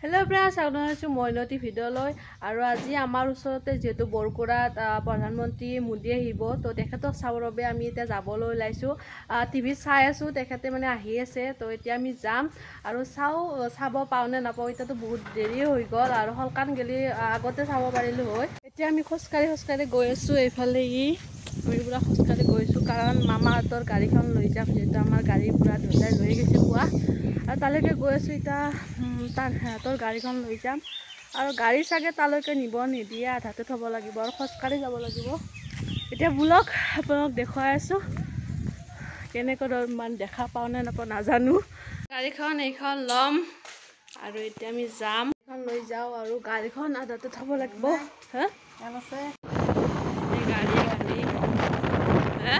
hello friends आगनाइছো মইনতি ভিডিঅ'লৈ আৰু আজি আমাৰ ওচৰতে যেটো বৰকুৰাত প্ৰধানমন্ত্ৰী মোদী আহিব তো তেখেতক চাবৰ বাবে আমি এতিয়া যাবলৈ ওলাইছো টিভি চাই আছো তেখেতে মানে আহি আছে তো এতিয়া আমি যাম আৰু চাব পাওনে নাপাও এতিয়াতো বহুত দেৰি হৈ গল আৰু হলকান গলি আগতে চাব পাৰিলো হয় এতিয়া আমি খোজকাঢ়ি গৈ আছো এইফালে আমি পুৰা খোজকাঢ়ি গৈছো কাৰণ মামাহঁতৰ গাড়ীখন লৈ যাম যেটো আমাৰ গাড়ী পুৰা ধুলাই লৈ গৈছে পুৱা আৰু তালৈকে গৈ আছো এটা তাৰ হাতৰ গাড়ীখন লৈ যাম আৰু গাড়ী চাগে তালৈকে নিব নিদিয়ে আধাতে থব লাগিব আৰু খোজকাঢ়ি যাব লাগিব এতিয়া বুলক আপোনাক দেখুৱাই আছো কেনেকৈ মান দেখা পাওনে নাপাও নাজানো গাড়ীখন এইখন লম আৰু এতিয়া আমি যাম এখন লৈ যাও আৰু গাড়ীখন আধাতে থব লাগিব হা আছে এই গাড়ী হা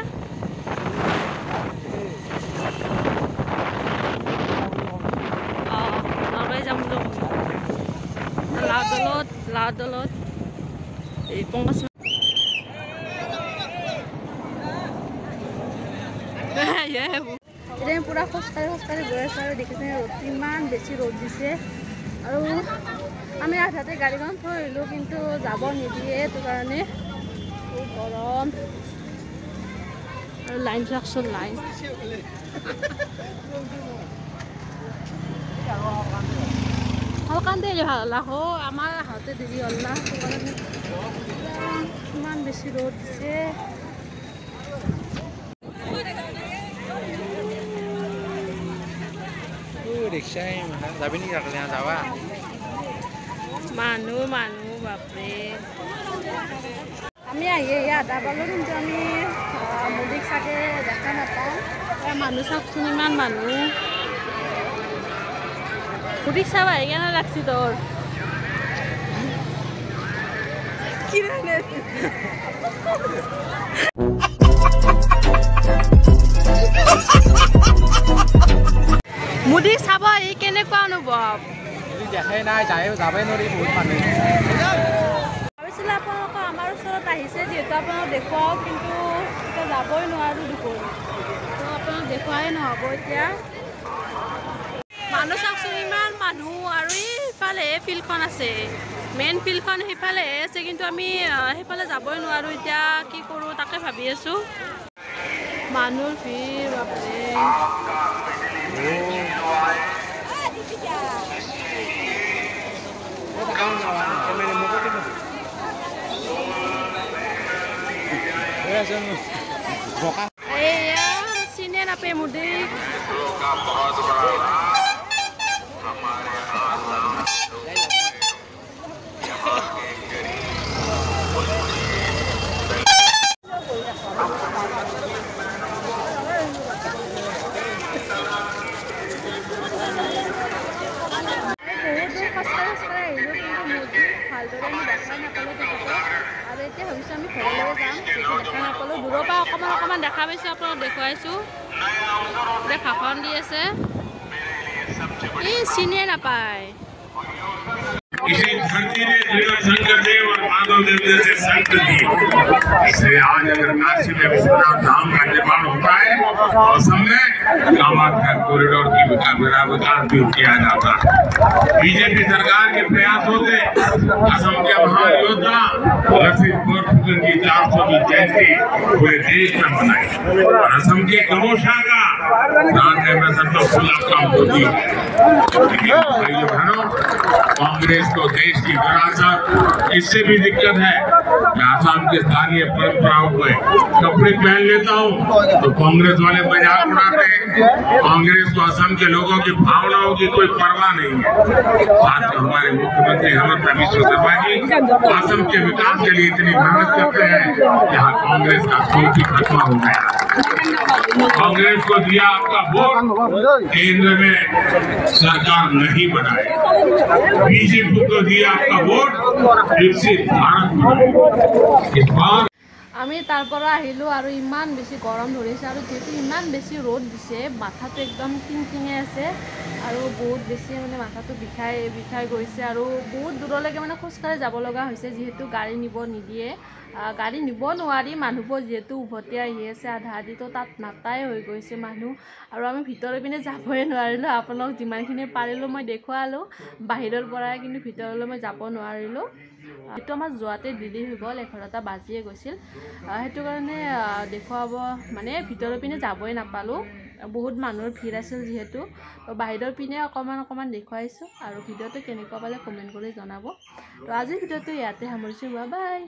লাদলত এই পংগছ এতিয়া পুৰা খোজকাঢ়ি গৈ আছো আৰু দেখিছে ৰ'দ ইমান বেছি ৰ'দ দিছে আৰু আমি আধাতে গাড়ীখন থৈ আহিলোঁ কিন্তু যাব নিদিয়ে সেইটো কাৰণে খুব গৰম আৰু লাইন চাকচোন লাইন হলকান দেৰি ভাল হো আমাৰ হাতে দেৰি হ'ল না ইমান বেছি ৰ'দ দিছে মানুহ বাপৰে আমি আহি আধা পালোঁ কিন্তু আমি মোদীক চাগে দেখা নাপাওঁ মানুহ চাওকচোন ইমান মানুহ মোদীক চাব আহি কেনে লাগছি তোৰ মোদীক চাব আহি কেনেকুৱা অনুভৱ দেখাই নাই যাবই নোৱাৰি বহুত মানুহ ভাবিছিলোঁ আপোনালোকক আমাৰ ওচৰত আহিছে যিহেতু আপোনালোক দেখুৱাও কিন্তু যাবই নোৱাৰোঁ দেখোন তো আপোনালোক দেখুৱাই নহ'ব এতিয়া মানুহ চাওকচোন ইমান মানুহ আৰু এইফালে ফিল্ডখন আছে মেইন ফিল্ডখন সেইফালে আছে কিন্তু আমি সেইফালে যাবই নোৱাৰোঁ এতিয়া কি কৰোঁ তাকে ভাবি আছোঁ মানুহৰ ভিৰ বাপৰে চিনে নাপায় মোদীক দূৰৰ পৰা অকণমান দেখা পাইছোঁ আপোনাক দেখুৱাইছোঁ এতিয়া ভাষণ দি আছে চিনিয়ে নাপায় इसी धरती ने शंकर देव और माधव देव जैसे संत दिए इसलिए आज अगर काशी में विश्वनाथ धाम का निर्माण होता है तो असम में कामाख्या कॉरिडोर की विकास भी किया जाता है बीजेपी सरकार के प्रयासों से असम के महायोद्धा लसित बोरफुकन की 400 की जयंती पूरे देश में मनाई और असम के गौशाला का दान में सबका खुला काम होती है कांग्रेस को देश की विरासत इससे भी दिक्कत है मैं आसाम के स्थानीय परंपराओं को कपड़े पहन लेता हूँ तो कांग्रेस वाले मजाक उड़ाते हैं कांग्रेस को असम के लोगों की भावनाओं की कोई परवाह नहीं है साथ में हमारे मुख्यमंत्री हेमंत बिस्वा शर्मा जी असम के विकास के लिए इतनी मेहनत करते हैं जहाँ कांग्रेस का सोच ही खत्म हो गया कांग्रेस को दिया आपका वोट केंद्र में सरकार नहीं बनाए बीजेपी को दिया आपका वोट विकसित भारत बनाए इस बार আমি তাৰ পৰা আহিলোঁ আৰু ইমান বেছি গৰম ধৰিছে আৰু যিহেতু ইমান বেছি ৰ'দ দিছে মাথাটো একদম টিংটিঙে আছে আৰু বহুত বেছি মানে মাথাটো বিষাই গৈছে আৰু বহুত দূৰলৈকে মানে খোজকাঢ়ি যাব লগা হৈছে যিহেতু গাড়ী নিব নিদিয়ে গাড়ী নিব নোৱাৰি মানুহবোৰ যিহেতু উভতি আহি আছে আধা আধি তো তাত নাটাই হৈ গৈছে মানুহ আৰু আমি ভিতৰৰ পিনে যাবই নোৱাৰিলোঁ আপোনাক যিমানখিনি পাৰিলোঁ মই দেখুৱালোঁ বাহিৰৰ পৰাই কিন্তু ভিতৰলৈ মই যাব নোৱাৰিলোঁ সেইটো আমাৰ যোৱাতে দেৰি হৈ গ'ল 11টা বাজিয়ে গৈছিল সেইটো কাৰণে দেখুৱাব মানে ভিতৰৰ পিনে যাবই নাপালোঁ বহুত মানুহৰ ভিৰ আছিল যিহেতু তো বাহিৰৰ পিনে অকণমান দেখুৱাইছোঁ আৰু ভিডিঅ'টো কেনেকুৱা পালে কমেণ্ট কৰি জনাব তো আজিৰ ভিডিঅ'টো ইয়াতে সামৰিছোঁ বাই বাই